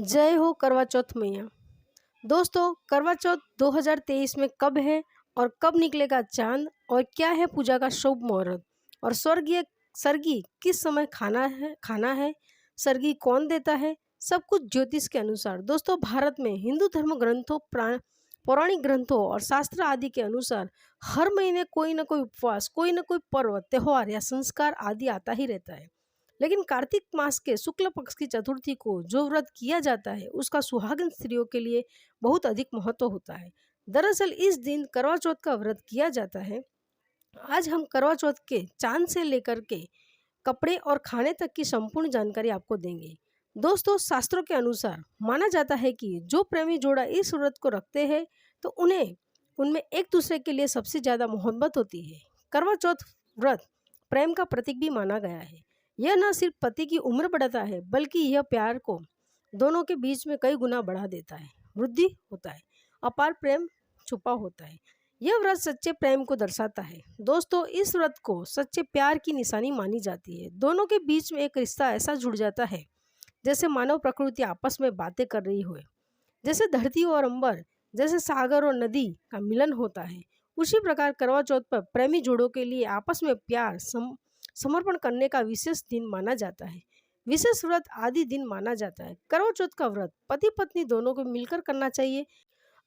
जय हो करवा चौथ मैया। दोस्तों, करवा चौथ 2023 में कब है और कब निकलेगा चांद और क्या है पूजा का शुभ मुहूर्त और स्वर्गीय सरगी किस समय खाना है, सरगी कौन देता है, सब कुछ ज्योतिष के अनुसार। दोस्तों, भारत में हिंदू धर्म ग्रंथों, पौराणिक ग्रंथों और शास्त्र आदि के अनुसार हर महीने कोई ना कोई उपवास, कोई ना कोई पर्व, त्योहार या संस्कार आदि आता ही रहता है। लेकिन कार्तिक मास के शुक्ल पक्ष की चतुर्थी को जो व्रत किया जाता है उसका सुहागिन स्त्रियों के लिए बहुत अधिक महत्व होता है। दरअसल इस दिन करवा चौथ का व्रत किया जाता है। आज हम करवा चौथ के चांद से लेकर के कपड़े और खाने तक की संपूर्ण जानकारी आपको देंगे। दोस्तों, शास्त्रों के अनुसार माना जाता है कि जो प्रेमी जोड़ा इस व्रत को रखते हैं तो उन्हें उनमें एक दूसरे के लिए सबसे ज़्यादा मोहब्बत होती है। करवा चौथ व्रत प्रेम का प्रतीक भी माना गया है। यह न सिर्फ पति की उम्र बढ़ाता है बल्कि यह प्यार को दोनों के बीच में कई गुना बढ़ा देता है, वृद्धि होता है, अपार प्रेम छुपा होता है। यह व्रत सच्चे प्रेम को दर्शाता है। दोस्तों, इस व्रत को सच्चे प्यार की निशानी मानी जाती है। दोनों के बीच में एक रिश्ता ऐसा जुड़ जाता है जैसे मानव प्रकृति आपस में बातें कर रही हो, जैसे धरती और अंबर, जैसे सागर और नदी का मिलन होता है। उसी प्रकार करवा चौथ पर प्रेमी जोड़ों के लिए आपस में प्यार समर्पण करने का विशेष दिन माना जाता है। विशेष व्रत आदि दिन माना जाता है। करवा चौथ का व्रत पति पत्नी दोनों को मिलकर करना चाहिए।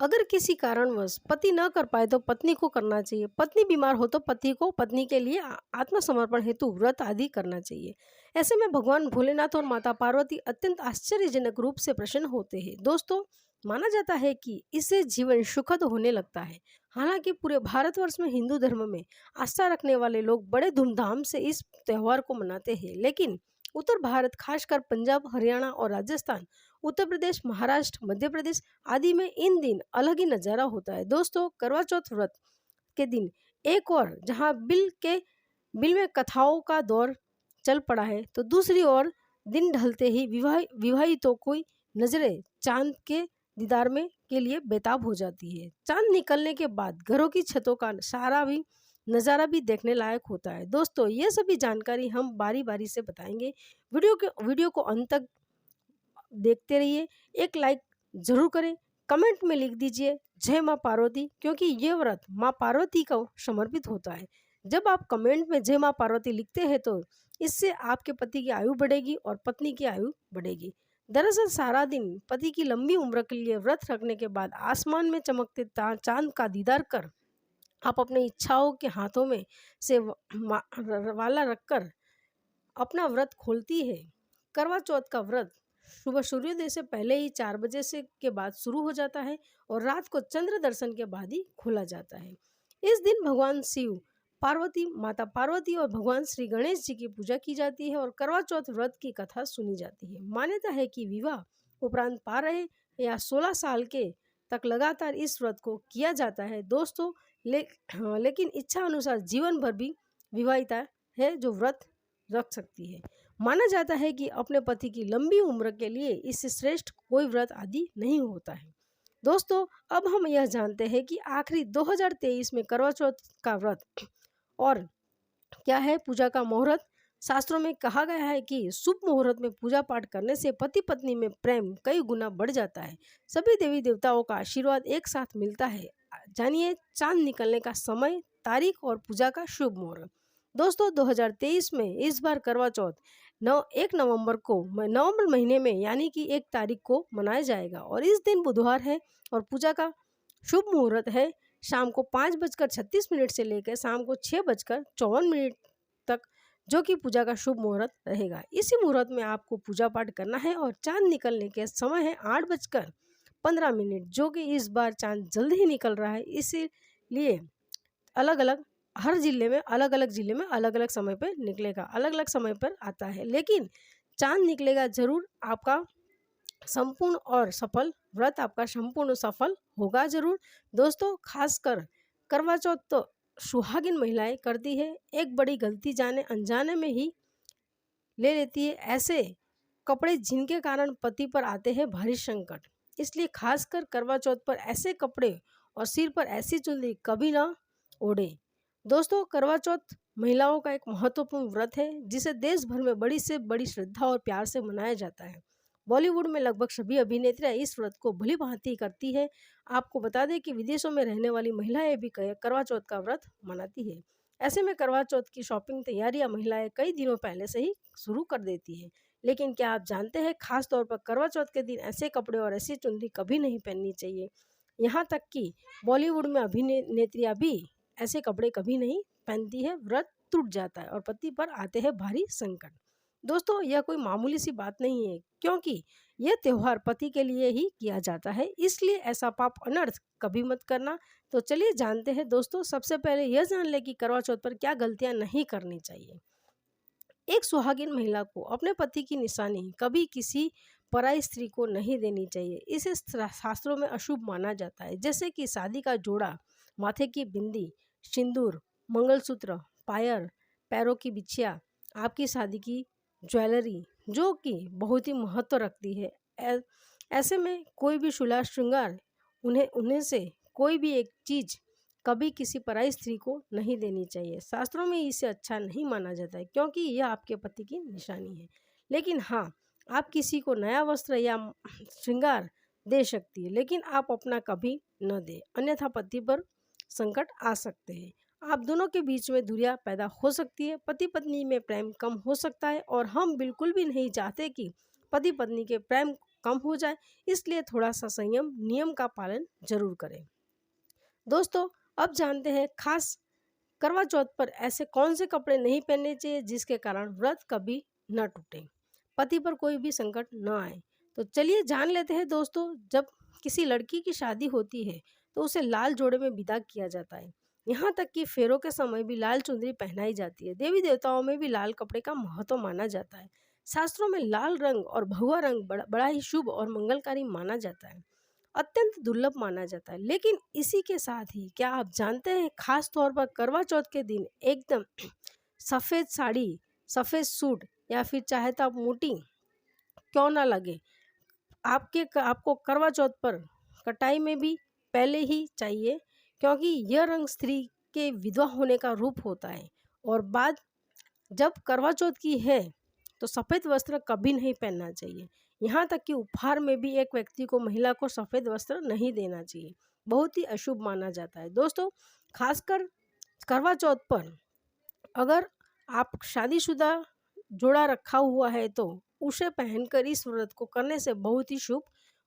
अगर किसी कारणवश पति न कर पाए तो पत्नी को करना चाहिए। पत्नी बीमार हो तो पति को पत्नी के लिए आत्मसमर्पण हेतु व्रत आदि करना चाहिए। ऐसे में भगवान भोलेनाथ और माता पार्वती अत्यंत आश्चर्यजनक रूप से प्रसन्न होते हैं। दोस्तों, माना जाता है कि इससे जीवन सुखद होने लगता है। हालांकि पूरे भारतवर्ष में हिंदू धर्म में आस्था रखने वाले लोग बड़े धूमधाम से इस त्यौहार को मनाते हैं, लेकिन उत्तर भारत, खासकर पंजाब, हरियाणा और राजस्थान, उत्तर प्रदेश, महाराष्ट्र, मध्य प्रदेश आदि में इन दिन अलग ही नज़ारा होता है। दोस्तों, करवा चौथ व्रत के दिन एक और जहां बिल में कथाओं का दौर चल पड़ा है तो दूसरी ओर दिन ढलते ही विवाहितों की नजरें चांद के दीदार में के लिए बेताब हो जाती है। चांद निकलने के बाद घरों की छतों का सारा भी नज़ारा भी देखने लायक होता है। दोस्तों, ये सभी जानकारी हम बारी बारी से बताएंगे। वीडियो को अंत तक देखते रहिए। एक लाइक जरूर करें, कमेंट में लिख दीजिए जय माँ पार्वती, क्योंकि ये व्रत माँ पार्वती को समर्पित होता है। जब आप कमेंट में जय माँ पार्वती लिखते हैं तो इससे आपके पति की आयु बढ़ेगी और पत्नी की आयु बढ़ेगी। दरअसल सारा दिन पति की लंबी उम्र के लिए व्रत रखने के बाद आसमान में चमकते चांद का दीदार कर आप अपनी इच्छाओं के हाथों में से वाला रखकर अपना व्रत खोलती है। करवा चौथ का व्रत सुबह सूर्योदय से पहले ही 4 बजे से के बाद शुरू हो जाता है और रात को चंद्र दर्शन के बाद ही खोला जाता है। इस दिन भगवान शिव, पार्वती, माता पार्वती और भगवान श्री गणेश जी की पूजा की जाती है और करवा चौथ व्रत की कथा सुनी जाती है। मान्यता है कि विवाह उपरांत पा रहे या 16 साल के तक लगातार इस व्रत को किया जाता है। दोस्तों, लेकिन इच्छा अनुसार जीवन भर भी विवाहिता है जो व्रत रख सकती है। माना जाता है कि अपने पति की लंबी उम्र के लिए इससे श्रेष्ठ कोई व्रत आदि नहीं होता है। दोस्तों, अब हम यह जानते हैं कि आखिरी 2023 में करवा चौथ का व्रत और क्या है पूजा का मुहूर्त। शास्त्रों में कहा गया है कि शुभ मुहूर्त में पूजा पाठ करने से पति पत्नी में प्रेम कई गुना बढ़ जाता है। सभी देवी देवताओं का आशीर्वाद एक साथ मिलता है। जानिए चांद निकलने का समय, तारीख और पूजा का शुभ मुहूर्त। दोस्तों, 2023 में इस बार करवा चौथ 1 नवंबर को नवंबर महीने में यानी कि 1 तारीख को मनाया जाएगा और इस दिन बुधवार है और पूजा का शुभ मुहूर्त है शाम को 5:36 से लेकर शाम को 6:54 तक, जो कि पूजा का शुभ मुहूर्त रहेगा। इसी मुहूर्त में आपको पूजा पाठ करना है और चांद निकलने के समय है 8:15, जो कि इस बार चांद जल्दी ही निकल रहा है। इसीलिए हर जिले में अलग अलग समय पर निकलेगा, अलग अलग समय पर आता है, लेकिन चांद निकलेगा जरूर। आपका संपूर्ण और सफल व्रत आपका संपूर्ण सफल होगा जरूर। दोस्तों, खासकर करवा चौथ तो सुहागिन महिलाएं करती है, एक बड़ी गलती जाने अनजाने में ही ले लेती है ऐसे कपड़े जिनके कारण पति पर आते हैं भारी संकट। इसलिए खासकर करवा चौथ पर ऐसे कपड़े और सिर पर ऐसी चुनरी कभी ना ओढ़े। दोस्तों, करवा चौथ महिलाओं का एक महत्वपूर्ण व्रत है जिसे देश भर में बड़ी से बड़ी श्रद्धा और प्यार से मनाया जाता है। बॉलीवुड में लगभग सभी अभिनेत्रियां इस व्रत को भली भांति करती है। आपको बता दें कि विदेशों में रहने वाली महिलाएं भी करवा चौथ का व्रत मनाती है। ऐसे में करवा चौथ की शॉपिंग तैयारियां महिलाएं कई दिनों पहले से ही शुरू कर देती है। लेकिन क्या आप जानते हैं, खास तौर पर करवा चौथ के दिन ऐसे कपड़े और ऐसी चुनरी कभी नहीं पहननी चाहिए। यहाँ तक कि बॉलीवुड में अभिनेत्रियां भी ऐसे कपड़े कभी नहीं पहनती है। व्रत टूट जाता है और पति पर आते हैं भारी संकट। दोस्तों, यह कोई मामूली सी बात नहीं है, क्योंकि यह त्योहार पति के लिए ही किया जाता है, इसलिए ऐसा पाप अनर्थ कभी मत करना। तो चलिए जानते हैं दोस्तों। सबसे पहले यह जान ले कि करवा चौथ पर क्या गलतियां नहीं करनी चाहिए। एक सुहागिन महिला को अपने पति की निशानी कभी किसी पराई स्त्री को नहीं देनी चाहिए। इसे शास्त्रों में अशुभ माना जाता है, जैसे कि शादी का जोड़ा, माथे की बिंदी, सिंदूर, मंगलसूत्र, पायल, पैरों की बिछिया, आपकी शादी की ज्वेलरी, जो कि बहुत ही महत्व रखती है। ऐसे में कोई भी शुला श्रृंगार उन्हें से कोई भी एक चीज कभी किसी पराई स्त्री को नहीं देनी चाहिए। शास्त्रों में इसे अच्छा नहीं माना जाता है, क्योंकि यह आपके पति की निशानी है। लेकिन हाँ, आप किसी को नया वस्त्र या श्रृंगार दे सकती है, लेकिन आप अपना कभी न दे, अन्यथा पति पर संकट आ सकते हैं। आप दोनों के बीच में दूरियां पैदा हो सकती है, पति पत्नी में प्रेम कम हो सकता है, और हम बिल्कुल भी नहीं चाहते कि पति पत्नी के प्रेम कम हो जाए। इसलिए थोड़ा सा संयम, नियम का पालन जरूर करें। दोस्तों, अब जानते हैं खास करवा चौथ पर ऐसे कौन से कपड़े नहीं पहनने चाहिए जिसके कारण व्रत कभी न टूटे, पति पर कोई भी संकट न आए। तो चलिए जान लेते हैं दोस्तों। जब किसी लड़की की शादी होती है तो उसे लाल जोड़े में विदा किया जाता है। यहाँ तक कि फेरों के समय भी लाल चुनरी पहनाई जाती है। देवी देवताओं में भी लाल कपड़े का महत्व माना जाता है। शास्त्रों में लाल रंग और भगवा रंग बड़ा ही शुभ और मंगलकारी माना जाता है, अत्यंत दुर्लभ माना जाता है। लेकिन इसी के साथ ही क्या आप जानते हैं, खास तौर पर करवा चौथ के दिन एकदम सफ़ेद साड़ी, सफ़ेद सूट या फिर चाहे तो आप मोटी क्यों ना लगे, आपको करवा चौथ पर कटाई में भी पहले ही चाहिए, क्योंकि यह रंग स्त्री के विधवा होने का रूप होता है। और बात जब करवा चौथ की है तो सफ़ेद वस्त्र कभी नहीं पहनना चाहिए। यहाँ तक कि उपहार में भी एक व्यक्ति को, महिला को सफ़ेद वस्त्र नहीं देना चाहिए, बहुत ही अशुभ माना जाता है। दोस्तों, खासकर करवा चौथ पर अगर आप शादीशुदा जोड़ा रखा हुआ है तो उसे पहनकर इस व्रत को करने से बहुत ही शुभ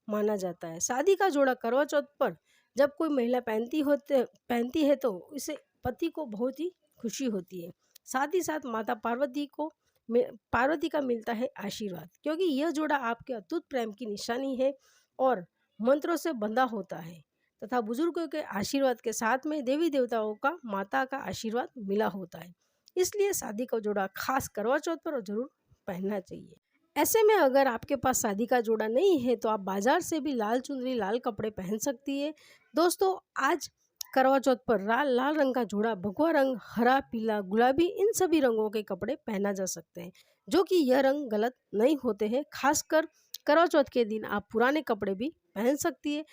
माना जाता है। शादी का जोड़ा करवा चौथ पर जब कोई महिला पहनती है तो इसे पति को बहुत ही खुशी होती है। साथ ही साथ माता पार्वती का मिलता है आशीर्वाद, क्योंकि यह जोड़ा आपके अटूट प्रेम की निशानी है और मंत्रों से बंधा होता है तथा बुजुर्गों के आशीर्वाद के साथ में देवी देवताओं का, माता का आशीर्वाद मिला होता है। इसलिए शादी का जोड़ा खास करवा चौथ पर जरूर पहनना चाहिए। ऐसे में अगर आपके पास शादी का जोड़ा नहीं है तो आप बाजार से भी लाल चुनरी, लाल कपड़े पहन सकती है। दोस्तों, आज करवा चौथ पर लाल रंग का जोड़ा, भगवा रंग, हरा, पीला, गुलाबी, इन सभी रंगों के कपड़े पहना जा सकते हैं, जो कि यह रंग गलत नहीं होते हैं। खासकर करवा चौथ के दिन आप पुराने कपड़े भी पहन सकती है।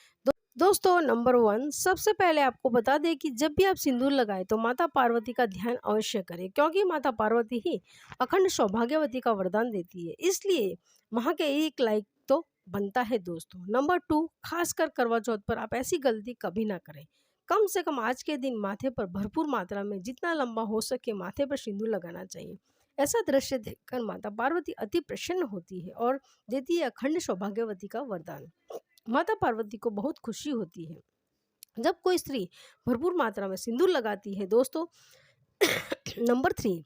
दोस्तों, नंबर 1, सबसे पहले आपको बता दें कि जब भी आप सिंदूर लगाएं तो माता पार्वती का ध्यान अवश्य करें, क्योंकि माता पार्वती ही अखंड सौभाग्यवती का वरदान देती है, इसलिए वहाँ के एक लाइक तो बनता है। दोस्तों, नंबर 2, खासकर करवा चौथ पर आप ऐसी गलती कभी ना करें। कम से कम आज के दिन माथे पर भरपूर मात्रा में, जितना लंबा हो सके, माथे पर सिंदूर लगाना चाहिए। ऐसा दृश्य देखकर माता पार्वती अति प्रसन्न होती है और देती है अखंड सौभाग्यवती का वरदान। माता पार्वती को बहुत खुशी होती है जब कोई स्त्री भरपूर मात्रा में सिंदूर लगाती है। दोस्तों, नंबर 3,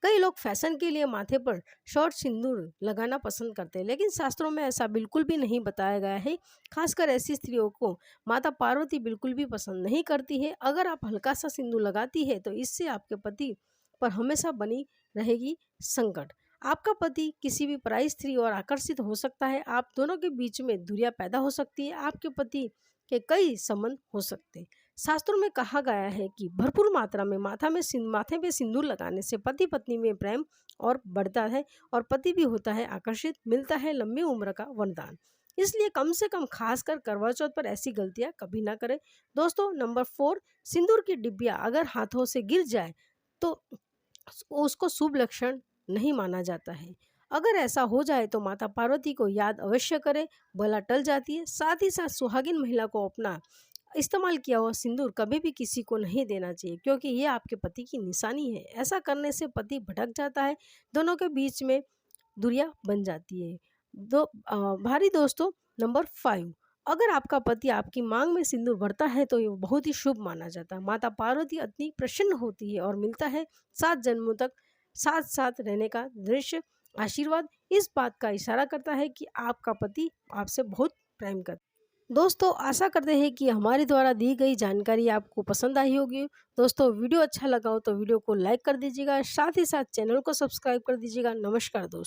कई लोग फैशन के लिए माथे पर शॉर्ट सिंदूर लगाना पसंद करते हैं, लेकिन शास्त्रों में ऐसा बिल्कुल भी नहीं बताया गया है। खासकर ऐसी स्त्रियों को माता पार्वती बिल्कुल भी पसंद नहीं करती है। अगर आप हल्का सा सिंदूर लगाती है तो इससे आपके पति पर हमेशा बनी रहेगी संकट। आपका पति किसी भी पराई स्त्री और आकर्षित हो सकता है। आप दोनों के बीच में दूरियां पैदा हो सकती है। आपके पति के कई संबंध हो सकते हैं। शास्त्रों में कहा गया है कि भरपूर मात्रा में माथे पे सिंदूर लगाने से पति पत्नी में प्रेम और बढ़ता है और पति भी होता है आकर्षित, मिलता है लंबी उम्र का वरदान। इसलिए कम से कम खासकर करवा चौथ पर ऐसी गलतियां कभी ना करें। दोस्तों, नंबर 4, सिंदूर की डिब्बिया अगर हाथों से गिर जाए तो उसको शुभ लक्षण नहीं माना जाता है। अगर ऐसा हो जाए तो माता पार्वती को याद अवश्य करें, बला टल जाती है। साथ ही साथ सुहागिन महिला को अपना इस्तेमाल किया हुआ सिंदूर कभी भी किसी को नहीं देना चाहिए, क्योंकि ये आपके पति की निशानी है। ऐसा करने से पति भटक जाता है, दोनों के बीच में दूरियां बन जाती है। भारी दोस्तों, नंबर 5, अगर आपका पति आपकी मांग में सिंदूर भरता है तो ये बहुत ही शुभ माना जाता है। माता पार्वती अति प्रसन्न होती है और मिलता है 7 जन्मों तक साथ साथ रहने का दृश्य आशीर्वाद इस बात का इशारा करता है कि आपका पति आपसे बहुत प्रेम करता है। दोस्तों, आशा करते हैं कि हमारे द्वारा दी गई जानकारी आपको पसंद आई होगी। दोस्तों, वीडियो अच्छा लगा हो तो वीडियो को लाइक कर दीजिएगा, साथ ही साथ चैनल को सब्सक्राइब कर दीजिएगा। नमस्कार दोस्तों।